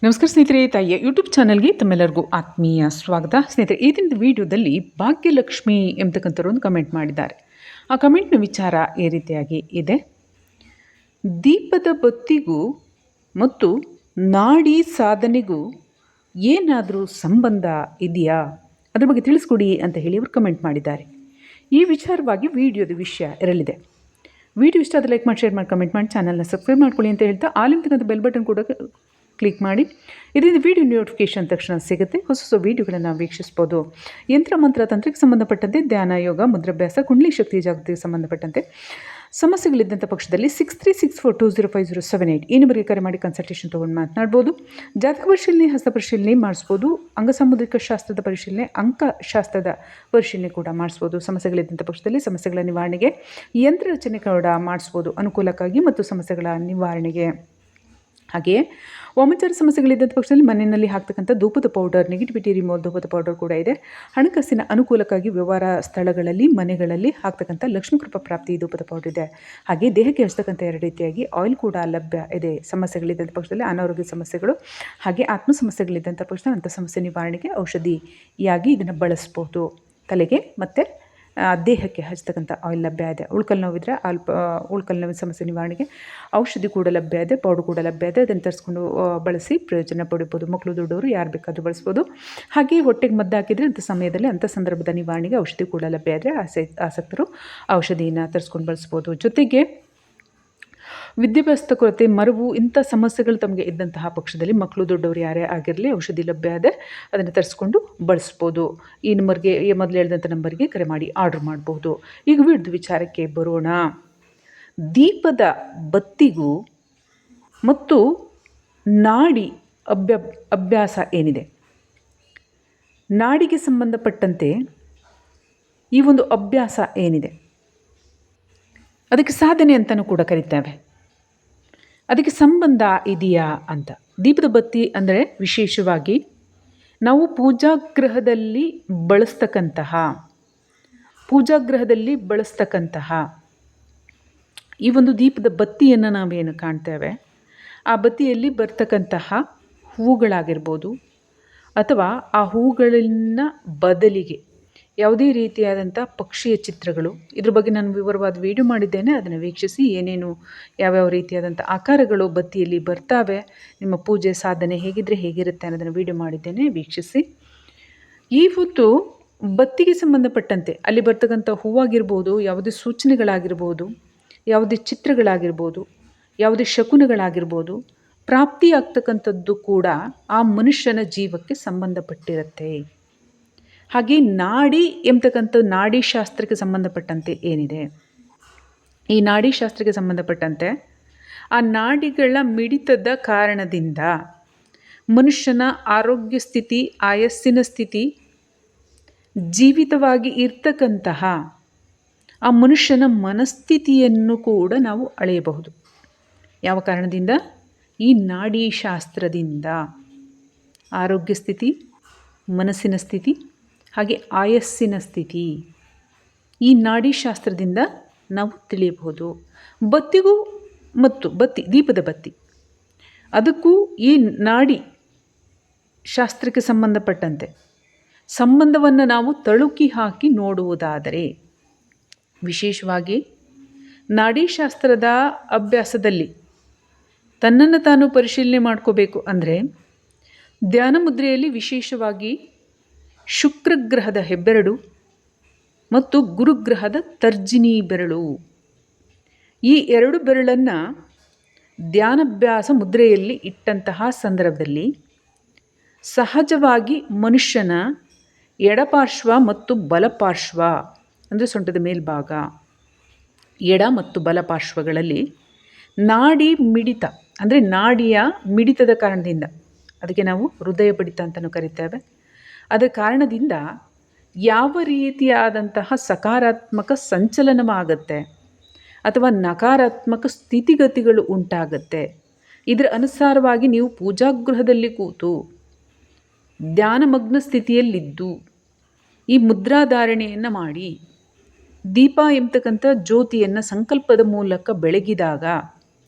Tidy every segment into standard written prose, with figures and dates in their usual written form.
ನಮಸ್ಕಾರ ಸ್ನೇಹಿತರೆ, ತಾಯಿಯ ಯೂಟ್ಯೂಬ್ ಚಾನಲ್ಗೆ ತಮ್ಮೆಲ್ಲರಿಗೂ ಆತ್ಮೀಯ ಸ್ವಾಗತ. ಸ್ನೇಹಿತರೆ, ಈ ದಿನದ ವಿಡಿಯೋದಲ್ಲಿ ಭಾಗ್ಯಲಕ್ಷ್ಮಿ ಎಂಬತಕ್ಕಂಥವ್ರು ಒಂದು ಕಮೆಂಟ್ ಮಾಡಿದ್ದಾರೆ. ಆ ಕಮೆಂಟ್ನ ವಿಚಾರ ಈ ರೀತಿಯಾಗಿ ಇದೆ. ದೀಪದ ಬತ್ತಿಗೂ ಮತ್ತು ನಾಡಿ ಸಾಧನೆಗೂ ಏನಾದರೂ ಸಂಬಂಧ ಇದೆಯಾ, ಅದ್ರ ಬಗ್ಗೆ ತಿಳಿಸ್ಕೊಡಿ ಅಂತ ಹೇಳಿ ಅವರು ಕಮೆಂಟ್ ಮಾಡಿದ್ದಾರೆ. ಈ ವಿಚಾರವಾಗಿ ವಿಡಿಯೋದ ವಿಷಯ ಇರಲಿದೆ. ವಿಡಿಯೋ ಇಷ್ಟ ಆದರೆ ಲೈಕ್ ಮಾಡಿ, ಶೇರ್ ಮಾಡಿ, ಕಮೆಂಟ್ ಮಾಡಿ, ಚಾನಲ್ನ ಸಬ್ಸ್ಕ್ರೈಬ್ ಮಾಡ್ಕೊಳ್ಳಿ ಅಂತ ಹೇಳ್ತಾ ಆಲಿಂತಕ್ಕಂಥ ಬೆಲ್ ಬಟನ್ ಕೂಡ ಕ್ಲಿಕ್ ಮಾಡಿ. ಇದರಿಂದ ವಿಡಿಯೋ ನೋಟಿಫಿಕೇಷನ್ ತಕ್ಷಣ ಸಿಗುತ್ತೆ. ಹೊಸ ವೀಡಿಯೋಗಳನ್ನು ವೀಕ್ಷಿಸ್ಬೋದು. ಯಂತ್ರ ಮಂತ್ರ ತಂತ್ರಕ್ಕೆ ಸಂಬಂಧಪಟ್ಟಂತೆ, ಧ್ಯಾನ, ಯೋಗ, ಮುದ್ರಾಭ್ಯಾಸ, ಕುಂಡಲಿ ಶಕ್ತಿ ಜಾಗೃತಿಗೆ ಸಂಬಂಧಪಟ್ಟಂತೆ ಸಮಸ್ಯೆಗಳಿದ್ದಂಥ ಪಕ್ಷದಲ್ಲಿ 6364205078 ಈ ನಂಬರ್ಗೆ ಕರೆ ಮಾಡಿ ಕನ್ಸಲ್ಟೇಷನ್ ತೊಗೊಂಡು ಮಾತನಾಡ್ಬೋದು. ಜಾತಕ ಪರಿಶೀಲನೆ, ಹಸ್ತ ಪರಿಶೀಲನೆ ಮಾಡಿಸ್ಬೋದು. ಅಂಗಸಾಮುದ್ರಿಕ ಶಾಸ್ತ್ರದ ಪರಿಶೀಲನೆ, ಅಂಕಶಾಸ್ತ್ರದ ಪರಿಶೀಲನೆ ಕೂಡ ಮಾಡಿಸ್ಬೋದು. ಸಮಸ್ಯೆಗಳಿದ್ದಂಥ ಪಕ್ಷದಲ್ಲಿ ಸಮಸ್ಯೆಗಳ ನಿವಾರಣೆಗೆ ಯಂತ್ರ ರಚನೆ ಕೂಡ ಮಾಡಿಸ್ಬೋದು, ಅನುಕೂಲಕ್ಕಾಗಿ ಮತ್ತು ಸಮಸ್ಯೆಗಳ ನಿವಾರಣೆಗೆ. ಹಾಗೆಯೇ ವಾಮಾಚಾರ ಸಮಸ್ಯೆಗಳಿದ್ದಂಥ ಪಕ್ಷದಲ್ಲಿ ಮನೆಯಲ್ಲಿ ಹಾಕ್ತಕ್ಕಂಥ ಧೂಪದ ಪೌಡರ್, ನೆಗೆಟಿವಿಟಿ ರಿಮೂವ್ ಧೂಪದ ಪೌಡರ್ ಕೂಡ ಇದೆ. ಹಣಕಾಸಿನ ಅನುಕೂಲಕ್ಕಾಗಿ ವ್ಯವಹಾರ ಸ್ಥಳಗಳಲ್ಲಿ, ಮನೆಗಳಲ್ಲಿ ಹಾಕ್ತಕ್ಕಂಥ ಲಕ್ಷ್ಮೀ ಕೃಪಾ ಪ್ರಾಪ್ತಿ ಧೂಪದ ಪೌಡರ್ ಇದೆ. ಹಾಗೆ ದೇಹಕ್ಕೆ ಹಚ್ಚತಕ್ಕಂಥ ಎರಡು ರೀತಿಯಾಗಿ ಆಯಿಲ್ ಕೂಡ ಲಭ್ಯ ಇದೆ. ಸಮಸ್ಯೆಗಳಿದ್ದಂಥ ಪಕ್ಷದಲ್ಲಿ ಅನಾರೋಗ್ಯ ಸಮಸ್ಯೆಗಳು ಹಾಗೆ ಆತ್ಮ ಸಮಸ್ಯೆಗಳಿದ್ದಂಥ ಪಕ್ಷದಲ್ಲಿ ಅಂಥ ಸಮಸ್ಯೆ ನಿವಾರಣೆಗೆ ಔಷಧಿಯಾಗಿ ಇದನ್ನು ಬಳಸ್ಬೋದು. ತಲೆಗೆ ಮತ್ತು ದೇಹಕ್ಕೆ ಹಚ್ಚತಕ್ಕಂಥ ಆಯಿಲ್ ಲಭ್ಯ ಇದೆ. ಉಳ್ಕಲ್ ನೋವಿದ್ರೆ ಉಳ್ಕಲ್ ನೋವಿನ ಸಮಸ್ಯೆ ನಿವಾರಣೆಗೆ ಔಷಧಿ ಕೂಡ ಲಭ್ಯ ಇದೆ, ಪೌಡರ್ ಕೂಡ ಲಭ್ಯ ಇದೆ. ಅದನ್ನು ತರಿಸ್ಕೊಂಡು ಬಳಸಿ ಪ್ರಯೋಜನ ಪಡಿಬೋದು. ಮಕ್ಕಳು, ದೊಡ್ಡವರು ಯಾರು ಬೇಕಾದರೂ ಬಳಸ್ಬೋದು. ಹಾಗೆ ಹೊಟ್ಟೆಗೆ ಮದ್ದು ಹಾಕಿದರೆ ಅಂಥ ಸಮಯದಲ್ಲಿ ಅಂಥ ಸಂದರ್ಭದ ನಿವಾರಣೆಗೆ ಔಷಧಿ ಕೂಡ ಲಭ್ಯ ಇದೆ. ಆಸಕ್ತರು ಔಷಧಿಯನ್ನು ತರಿಸ್ಕೊಂಡು ಬಳಸ್ಬೋದು. ಜೊತೆಗೆ ವಿದ್ಯಾಭ್ಯಾಸದ ಕೊರತೆ, ಮರವು, ಇಂಥ ಸಮಸ್ಯೆಗಳು ತಮಗೆ ಇದ್ದಂತಹ ಪಕ್ಷದಲ್ಲಿ ಮಕ್ಕಳು, ದೊಡ್ಡವರು ಯಾರೇ ಆಗಿರಲಿ ಔಷಧಿ ಲಭ್ಯ ಇದೆ. ಅದನ್ನು ತರಿಸ್ಕೊಂಡು ಬಳಸ್ಬೋದು. ಈ ನಂಬರ್ಗೆ, ಮೊದಲು ಹೇಳಿದಂಥ ನಂಬರ್ಗೆ ಕರೆ ಮಾಡಿ ಆರ್ಡ್ರ್ ಮಾಡ್ಬೋದು. ಈಗ ವಿಡಿಯೋದ ವಿಚಾರಕ್ಕೆ ಬರೋಣ. ದೀಪದ ಬತ್ತಿಗೂ ಮತ್ತು ನಾಡಿ ಅಭ್ಯಾಸ ಏನಿದೆ, ನಾಡಿಗೆ ಸಂಬಂಧಪಟ್ಟಂತೆ ಈ ಒಂದು ಅಭ್ಯಾಸ ಏನಿದೆ, ಅದಕ್ಕೆ ಸಾಧನೆ ಅಂತಲೂ ಕೂಡ ಕರೀತೇವೆ. ಅದಕ್ಕೆ ಸಂಬಂಧ ಇದೆಯಾ ಅಂತ. ದೀಪದ ಬತ್ತಿ ಅಂದರೆ ವಿಶೇಷವಾಗಿ ನಾವು ಪೂಜಾಗೃಹದಲ್ಲಿ ಬಳಸ್ತಕ್ಕಂತಹ ಈ ಒಂದು ದೀಪದ ಬತ್ತಿಯನ್ನು ನಾವೇನು ಕಾಣ್ತೇವೆ, ಆ ಬತ್ತಿಯಲ್ಲಿ ಬರ್ತಕ್ಕಂತಹ ಹೂಗಳಾಗಿರ್ಬೋದು ಅಥವಾ ಆ ಹೂಗಳಿನ ಬದಲಿಗೆ ಯಾವುದೇ ರೀತಿಯಾದಂಥ ಪಕ್ಷಿಯ ಚಿತ್ರಗಳು, ಇದ್ರ ಬಗ್ಗೆ ನಾನು ವಿವರವಾದ ವಿಡಿಯೋ ಮಾಡಿದ್ದೇನೆ. ಅದನ್ನು ವೀಕ್ಷಿಸಿ. ಏನೇನು ಯಾವ್ಯಾವ ರೀತಿಯಾದಂಥ ಆಕಾರಗಳು ಬತ್ತಿಯಲ್ಲಿ ಬರ್ತಾವೆ, ನಿಮ್ಮ ಪೂಜೆ ಸಾಧನೆ ಹೇಗಿರುತ್ತೆ ಅನ್ನೋದನ್ನು ವಿಡಿಯೋ ಮಾಡಿದ್ದೇನೆ, ವೀಕ್ಷಿಸಿ. ಈ ಹೊತ್ತು ಬತ್ತಿಗೆ ಸಂಬಂಧಪಟ್ಟಂತೆ ಅಲ್ಲಿ ಬರ್ತಕ್ಕಂಥ ಹೂವಾಗಿರ್ಬೋದು, ಯಾವುದೇ ಸೂಚನೆಗಳಾಗಿರ್ಬೋದು, ಯಾವುದೇ ಚಿತ್ರಗಳಾಗಿರ್ಬೋದು, ಯಾವುದೇ ಶಕುನಗಳಾಗಿರ್ಬೋದು, ಪ್ರಾಪ್ತಿಯಾಗ್ತಕ್ಕಂಥದ್ದು ಕೂಡ ಆ ಮನುಷ್ಯನ ಜೀವಕ್ಕೆ ಸಂಬಂಧಪಟ್ಟಿರುತ್ತೆ. ಹಾಗೆ ನಾಡಿ ಎಂಬತಕ್ಕಂಥ ನಾಡಿ ಶಾಸ್ತ್ರಕ್ಕೆ ಸಂಬಂಧಪಟ್ಟಂತೆ ಏನಿದೆ, ಈ ನಾಡಿ ಶಾಸ್ತ್ರಕ್ಕೆ ಸಂಬಂಧಪಟ್ಟಂತೆ ಆ ನಾಡಿಗಳ ಮಿಡಿತದ ಕಾರಣದಿಂದ ಮನುಷ್ಯನ ಆರೋಗ್ಯ ಸ್ಥಿತಿ, ಆಯಸ್ಸಿನ ಸ್ಥಿತಿ, ಜೀವಿತವಾಗಿ ಇರ್ತಕ್ಕಂತಹ ಆ ಮನುಷ್ಯನ ಮನಸ್ಥಿತಿಯನ್ನು ಕೂಡ ನಾವು ಅಳೆಯಬಹುದು. ಯಾವ ಕಾರಣದಿಂದ? ಈ ನಾಡಿ ಶಾಸ್ತ್ರದಿಂದ ಆರೋಗ್ಯ ಸ್ಥಿತಿ, ಮನಸ್ಸಿನ ಸ್ಥಿತಿ ಹಾಗೆ ಆಯಸ್ಸಿನ ಸ್ಥಿತಿ ಈ ನಾಡಿ ಶಾಸ್ತ್ರದಿಂದ ನಾವು ತಿಳಿಯಬಹುದು. ಬತ್ತಿಗೂ ಮತ್ತು ದೀಪದ ಬತ್ತಿ ಅದಕ್ಕೂ ಈ ನಾಡಿ ಶಾಸ್ತ್ರಕ್ಕೆ ಸಂಬಂಧಪಟ್ಟಂತೆ ಸಂಬಂಧವನ್ನು ನಾವು ತಳುಕಿ ಹಾಕಿ ನೋಡುವುದಾದರೆ, ವಿಶೇಷವಾಗಿ ನಾಡಿ ಶಾಸ್ತ್ರದ ಅಭ್ಯಾಸದಲ್ಲಿ ತನ್ನನ್ನು ತಾನು ಪರಿಶೀಲನೆ ಮಾಡ್ಕೋಬೇಕು ಅಂದರೆ ಧ್ಯಾನ ಮುದ್ರೆಯಲ್ಲಿ ವಿಶೇಷವಾಗಿ ಶುಕ್ರಗ್ರಹದ ಹೆಬ್ಬೆರಳು ಮತ್ತು ಗುರುಗ್ರಹದ ತರ್ಜಿನಿ ಬೆರಳು, ಈ ಎರಡು ಬೆರಳನ್ನು ಧ್ಯಾನಾಭ್ಯಾಸ ಮುದ್ರೆಯಲ್ಲಿ ಇಟ್ಟಂತಹ ಸಂದರ್ಭದಲ್ಲಿ ಸಹಜವಾಗಿ ಮನುಷ್ಯನ ಎಡಪಾರ್ಶ್ವ ಮತ್ತು ಬಲಪಾರ್ಶ್ವ ಅಂದರೆ ಸೊಂಟದ ಮೇಲ್ಭಾಗ, ಎಡ ಮತ್ತು ಬಲಪಾರ್ಶ್ವಗಳಲ್ಲಿ ನಾಡಿ ಮಿಡಿತ ಅಂದರೆ ನಾಡಿಯ ಮಿಡಿತದ ಕಾರಣದಿಂದ, ಅದಕ್ಕೆ ನಾವು ಹೃದಯ ಬಡಿತ ಅಂತಲೂ ಕರಿತೇವೆ, ಅದರ ಕಾರಣದಿಂದ ಯಾವ ರೀತಿಯಾದಂತಹ ಸಕಾರಾತ್ಮಕ ಸಂಚಲನವಾಗುತ್ತೆ ಅಥವಾ ನಕಾರಾತ್ಮಕ ಸ್ಥಿತಿಗತಿಗಳು ಉಂಟಾಗುತ್ತೆ, ಇದರ ಅನುಸಾರವಾಗಿ ನೀವು ಪೂಜಾಗೃಹದಲ್ಲಿ ಕೂತು ಧ್ಯಾನಮಗ್ನ ಸ್ಥಿತಿಯಲ್ಲಿದ್ದು ಈ ಮುದ್ರಾಧಾರಣೆಯನ್ನು ಮಾಡಿ ದೀಪ ಎಂಬತಕ್ಕಂಥ ಜ್ಯೋತಿಯನ್ನು ಸಂಕಲ್ಪದ ಮೂಲಕ ಬೆಳಗಿದಾಗ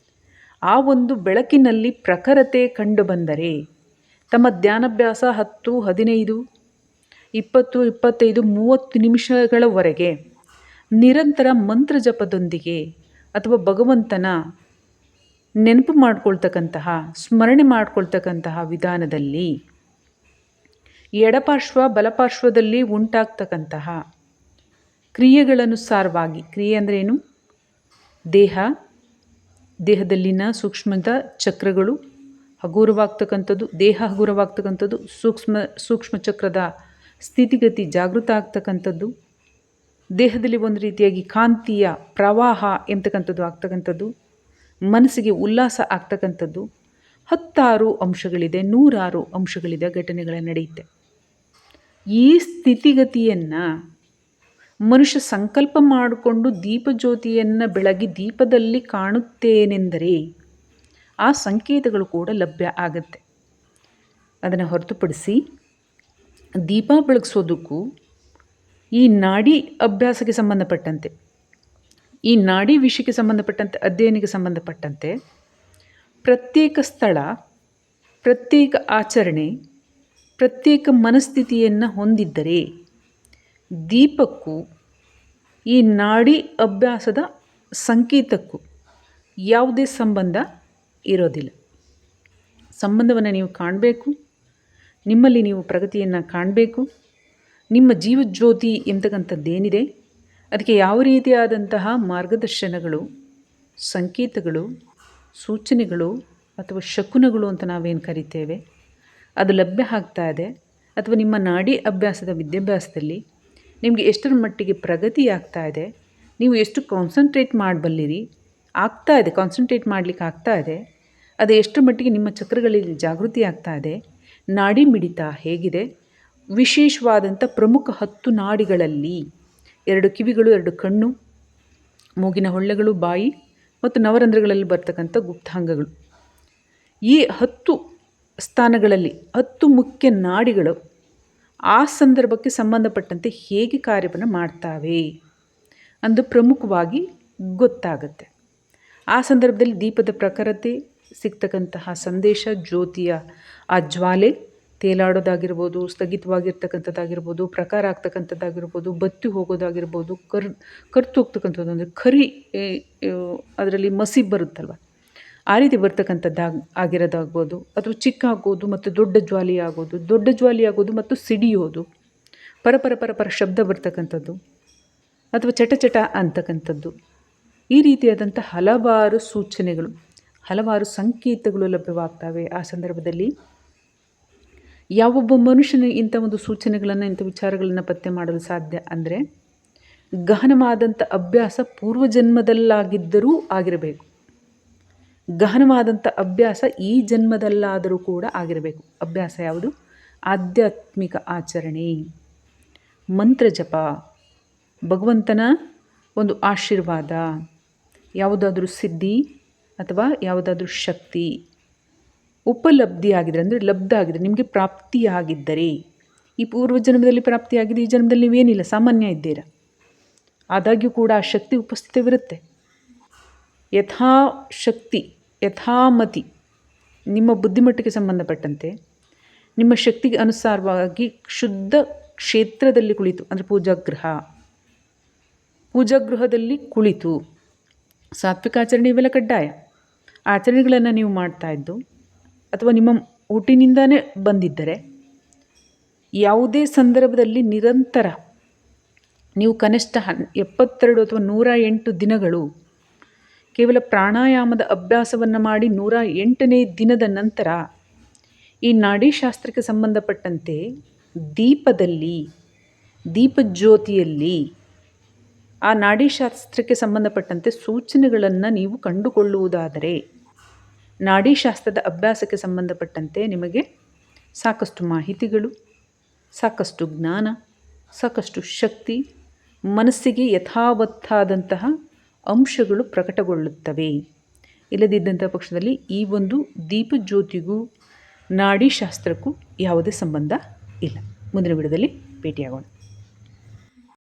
ಆ ಒಂದು ಬೆಳಕಿನಲ್ಲಿ ಪ್ರಖರತೆ ಕಂಡುಬಂದರೆ ತಮ್ಮ ಧ್ಯಾನಾಭ್ಯಾಸ 10, 15, 20, 25, 30 ನಿಮಿಷಗಳವರೆಗೆ ನಿರಂತರ ಮಂತ್ರ ಜಪದೊಂದಿಗೆ ಅಥವಾ ಭಗವಂತನ ನೆನಪು ಮಾಡ್ಕೊಳ್ತಕ್ಕಂತಹ, ಸ್ಮರಣೆ ಮಾಡ್ಕೊಳ್ತಕ್ಕಂತಹ ವಿಧಾನದಲ್ಲಿ ಎಡಪಾರ್ಶ್ವ ಬಲಪಾರ್ಶ್ವದಲ್ಲಿ ಉಂಟಾಗ್ತಕ್ಕಂತಹ ಕ್ರಿಯೆಗಳನುಸಾರವಾಗಿ, ಕ್ರಿಯೆ ಅಂದರೆ ಏನು? ದೇಹದಲ್ಲಿನ ಸೂಕ್ಷ್ಮದ ಚಕ್ರಗಳು ಹಗುರವಾಗ್ತಕ್ಕಂಥದ್ದು, ದೇಹ ಹಗುರವಾಗ್ತಕ್ಕಂಥದ್ದು, ಸೂಕ್ಷ್ಮ ಚಕ್ರದ ಸ್ಥಿತಿಗತಿ ಜಾಗೃತ ಆಗ್ತಕ್ಕಂಥದ್ದು, ದೇಹದಲ್ಲಿ ಒಂದು ರೀತಿಯಾಗಿ ಕಾಂತಿಯ ಪ್ರವಾಹ ಎಂತಕ್ಕಂಥದ್ದು ಆಗ್ತಕ್ಕಂಥದ್ದು, ಮನಸ್ಸಿಗೆ ಉಲ್ಲಾಸ ಆಗ್ತಕ್ಕಂಥದ್ದು, 10 ಅಂಶಗಳಿದೆ, 106 ಅಂಶಗಳಿದೆ, ಘಟನೆಗಳ ನಡೆಯುತ್ತೆ. ಈ ಸ್ಥಿತಿಗತಿಯನ್ನು ಮನುಷ್ಯ ಸಂಕಲ್ಪ ಮಾಡಿಕೊಂಡು ದೀಪಜ್ಯೋತಿಯನ್ನು ಬೆಳಗಿ ದೀಪದಲ್ಲಿ ಕಾಣುತ್ತೇನೆಂದರೆ ಆ ಸಂಕೇತಗಳು ಕೂಡ ಲಭ್ಯ ಆಗುತ್ತೆ. ಅದನ್ನು ಹೊರತುಪಡಿಸಿ ದೀಪ ಬೆಳಗಿಸೋದಕ್ಕೂ ಈ ನಾಡಿ ಅಭ್ಯಾಸಕ್ಕೆ ಸಂಬಂಧಪಟ್ಟಂತೆ, ಈ ನಾಡಿ ವಿಷಯಕ್ಕೆ ಸಂಬಂಧಪಟ್ಟಂತೆ, ಅಧ್ಯಯನಕ್ಕೆ ಸಂಬಂಧಪಟ್ಟಂತೆ ಪ್ರತ್ಯೇಕ ಸ್ಥಳ, ಪ್ರತ್ಯೇಕ ಆಚರಣೆ, ಪ್ರತ್ಯೇಕ ಮನಸ್ಥಿತಿಯನ್ನು ಹೊಂದಿದ್ದರೆ ದೀಪಕ್ಕೂ ಈ ನಾಡಿ ಅಭ್ಯಾಸದ ಸಂಕೇತಕ್ಕೂ ಯಾವುದೇ ಸಂಬಂಧ ಇರೋದಿಲ್ಲ. ಸಂಬಂಧವನ್ನು ನೀವು ಕಾಣಬೇಕು, ನಿಮ್ಮಲ್ಲಿ ನೀವು ಪ್ರಗತಿಯನ್ನು ಕಾಣಬೇಕು. ನಿಮ್ಮ ಜೀವಜ್ಯೋತಿ ಎಂತಕ್ಕಂಥದ್ದೇನಿದೆ ಅದಕ್ಕೆ ಯಾವ ರೀತಿಯಾದಂತಹ ಮಾರ್ಗದರ್ಶನಗಳು, ಸಂಕೇತಗಳು, ಸೂಚನೆಗಳು ಅಥವಾ ಶಕುನಗಳು ಅಂತ ನಾವೇನು ಕರಿತೇವೆ ಅದು ಲಭ್ಯ ಆಗ್ತಾ ಇದೆ. ಅಥವಾ ನಿಮ್ಮ ನಾಡಿ ಅಭ್ಯಾಸದ ವಿದ್ಯಾಭ್ಯಾಸದಲ್ಲಿ ನಿಮಗೆ ಎಷ್ಟರ ಮಟ್ಟಿಗೆ ಪ್ರಗತಿ ಆಗ್ತಾ ಇದೆ, ನೀವು ಎಷ್ಟು ಕಾನ್ಸಂಟ್ರೇಟ್ ಮಾಡಬಲ್ಲಿರಿ, ಕಾನ್ಸಂಟ್ರೇಟ್ ಮಾಡಲಿಕ್ಕೆ ಆಗ್ತಾ ಇದೆ, ಅದು ಎಷ್ಟರ ಮಟ್ಟಿಗೆ ನಿಮ್ಮ ಚಕ್ರಗಳಲ್ಲಿ ಜಾಗೃತಿ ಆಗ್ತಾ ಇದೆ, ನಾಡಿ ಮಿಡಿತ ಹೇಗಿದೆ, ವಿಶೇಷವಾದಂಥ ಪ್ರಮುಖ 10 ನಾಡಿಗಳಲ್ಲಿ 2 ಕಿವಿಗಳು, 2 ಕಣ್ಣು, ಮೂಗಿನ ಹೊಳ್ಳೆಗಳು, ಬಾಯಿ ಮತ್ತು ನವರಂಧ್ರಗಳಲ್ಲಿ ಬರ್ತಕ್ಕಂಥ ಗುಪ್ತಾಂಗಗಳು, ಈ 10 ಸ್ಥಾನಗಳಲ್ಲಿ 10 ಮುಖ್ಯ ನಾಡಿಗಳು ಆ ಸಂದರ್ಭಕ್ಕೆ ಸಂಬಂಧಪಟ್ಟಂತೆ ಹೇಗೆ ಕಾರ್ಯವನ್ನು ಮಾಡ್ತಾವೆ ಅಂದು ಪ್ರಮುಖವಾಗಿ ಗೊತ್ತಾಗುತ್ತೆ. ಆ ಸಂದರ್ಭದಲ್ಲಿ ದೀಪದ ಪ್ರಖರತೆ, ಸಿಗ್ತಕ್ಕಂತಹ ಸಂದೇಶ, ಜ್ಯೋತಿಯ ಆ ಜ್ವಾಲೆ ತೇಲಾಡೋದಾಗಿರ್ಬೋದು, ಸ್ಥಗಿತವಾಗಿರ್ತಕ್ಕಂಥದ್ದಾಗಿರ್ಬೋದು, ಪ್ರಕಾರ ಆಗ್ತಕ್ಕಂಥದ್ದಾಗಿರ್ಬೋದು, ಬತ್ತಿ ಹೋಗೋದಾಗಿರ್ಬೋದು, ಕರ್ತು ಹೋಗ್ತಕ್ಕಂಥದ್ದು ಅಂದರೆ ಕರಿ ಅದರಲ್ಲಿ ಮಸಿ ಬರುತ್ತಲ್ವ, ಆ ರೀತಿ ಆಗಿರೋದಾಗ್ಬೋದು, ಅಥವಾ ಚಿಕ್ಕ ಆಗೋದು ಮತ್ತು ದೊಡ್ಡ ಜ್ವಾಲಿ ಆಗೋದು ಮತ್ತು ಸಿಡಿಯೋದು, ಪರಪರ ಶಬ್ದ ಬರ್ತಕ್ಕಂಥದ್ದು ಅಥವಾ ಚಟ ಅಂತಕ್ಕಂಥದ್ದು, ಈ ರೀತಿಯಾದಂಥ ಹಲವಾರು ಸೂಚನೆಗಳು, ಹಲವಾರು ಸಂಕೇತಗಳು ಲಭ್ಯವಾಗ್ತವೆ. ಆ ಸಂದರ್ಭದಲ್ಲಿ ಯಾವೊಬ್ಬ ಮನುಷ್ಯನ ಇಂಥ ಒಂದು ಸೂಚನೆಗಳನ್ನು, ಇಂಥ ವಿಚಾರಗಳನ್ನು ಪತ್ತೆ ಮಾಡಲು ಸಾಧ್ಯ ಅಂದರೆ ಗಹನವಾದಂಥ ಅಭ್ಯಾಸ ಪೂರ್ವಜನ್ಮದಲ್ಲಾಗಿದ್ದರೂ ಆಗಿರಬೇಕು, ಗಹನವಾದಂಥ ಅಭ್ಯಾಸ ಈ ಜನ್ಮದಲ್ಲಾದರೂ ಕೂಡ ಆಗಿರಬೇಕು. ಅಭ್ಯಾಸ ಯಾವುದು? ಆಧ್ಯಾತ್ಮಿಕ ಆಚರಣೆ, ಮಂತ್ರ ಜಪ, ಭಗವಂತನ ಒಂದು ಆಶೀರ್ವಾದ, ಯಾವುದಾದ್ರೂ ಸಿದ್ಧಿ ಅಥವಾ ಯಾವುದಾದ್ರೂ ಶಕ್ತಿ ಉಪಲಬ್ಧಿಯಾಗಿದ್ದರೆ, ಅಂದರೆ ಲಬ್ಧ ಆಗಿದ್ದರೆ, ನಿಮಗೆ ಪ್ರಾಪ್ತಿಯಾಗಿದ್ದರೆ, ಈ ಪೂರ್ವಜನ್ಮದಲ್ಲಿ ಪ್ರಾಪ್ತಿಯಾಗಿದೆ, ಈ ಜನ್ಮದಲ್ಲಿ ನೀವೇನಿಲ್ಲ, ಸಾಮಾನ್ಯ ಇದ್ದೀರಾ, ಆದಾಗ್ಯೂ ಕೂಡ ಆ ಶಕ್ತಿ ಉಪಸ್ಥಿತವಿರುತ್ತೆ. ಯಥಾಶಕ್ತಿ ಯಥಾಮತಿ ನಿಮ್ಮ ಬುದ್ಧಿಮಟ್ಟಕ್ಕೆ ಸಂಬಂಧಪಟ್ಟಂತೆ ನಿಮ್ಮ ಶಕ್ತಿಗೆ ಅನುಸಾರವಾಗಿ ಶುದ್ಧ ಕ್ಷೇತ್ರದಲ್ಲಿ ಕುಳಿತು, ಅಂದರೆ ಪೂಜಾಗೃಹದಲ್ಲಿ ಕುಳಿತು ಸಾತ್ವಿಕ ಆಚರಣೆ ಇವೆಲ್ಲ ಕಡ್ಡಾಯ ಆಚರಣೆಗಳನ್ನು ನೀವು ಮಾಡ್ತಾಯಿದ್ದು ಅಥವಾ ನಿಮ್ಮ ಹುಟ್ಟಿನಿಂದಲೇ ಬಂದಿದ್ದರೆ ಯಾವುದೇ ಸಂದರ್ಭದಲ್ಲಿ ನಿರಂತರ ನೀವು ಕನಿಷ್ಠ 72 ಅಥವಾ 108 ದಿನಗಳು ಕೇವಲ ಪ್ರಾಣಾಯಾಮದ ಅಭ್ಯಾಸವನ್ನು ಮಾಡಿ 108ನೇ ದಿನದ ನಂತರ ಈ ನಾಡಿಶಾಸ್ತ್ರಕ್ಕೆ ಸಂಬಂಧಪಟ್ಟಂತೆ ದೀಪಜ್ಯೋತಿಯಲ್ಲಿ ಆ ನಾಡಿಶಾಸ್ತ್ರಕ್ಕೆ ಸಂಬಂಧಪಟ್ಟಂತೆ ಸೂಚನೆಗಳನ್ನು ನೀವು ಕಂಡುಕೊಳ್ಳುವುದಾದರೆ, ನಾಡಿಶಾಸ್ತ್ರದ ಅಭ್ಯಾಸಕ್ಕೆ ಸಂಬಂಧಪಟ್ಟಂತೆ ನಿಮಗೆ ಸಾಕಷ್ಟು ಮಾಹಿತಿಗಳು, ಸಾಕಷ್ಟು ಜ್ಞಾನ, ಸಾಕಷ್ಟು ಶಕ್ತಿ, ಮನಸ್ಸಿಗೆ ಯಥಾವತ್ತಾದಂತಹ ಅಂಶಗಳು ಪ್ರಕಟಗೊಳ್ಳುತ್ತವೆ. ಇಲ್ಲದಿದ್ದಂಥ ಪಕ್ಷದಲ್ಲಿ ಈ ಒಂದು ದೀಪಜ್ಯೋತಿಗೂ ನಾಡಿಶಾಸ್ತ್ರಕ್ಕೂ ಯಾವುದೇ ಸಂಬಂಧ ಇಲ್ಲ. ಮುಂದಿನ ವಿಡಿಯೋದಲ್ಲಿ ಭೇಟಿಯಾಗೋಣ.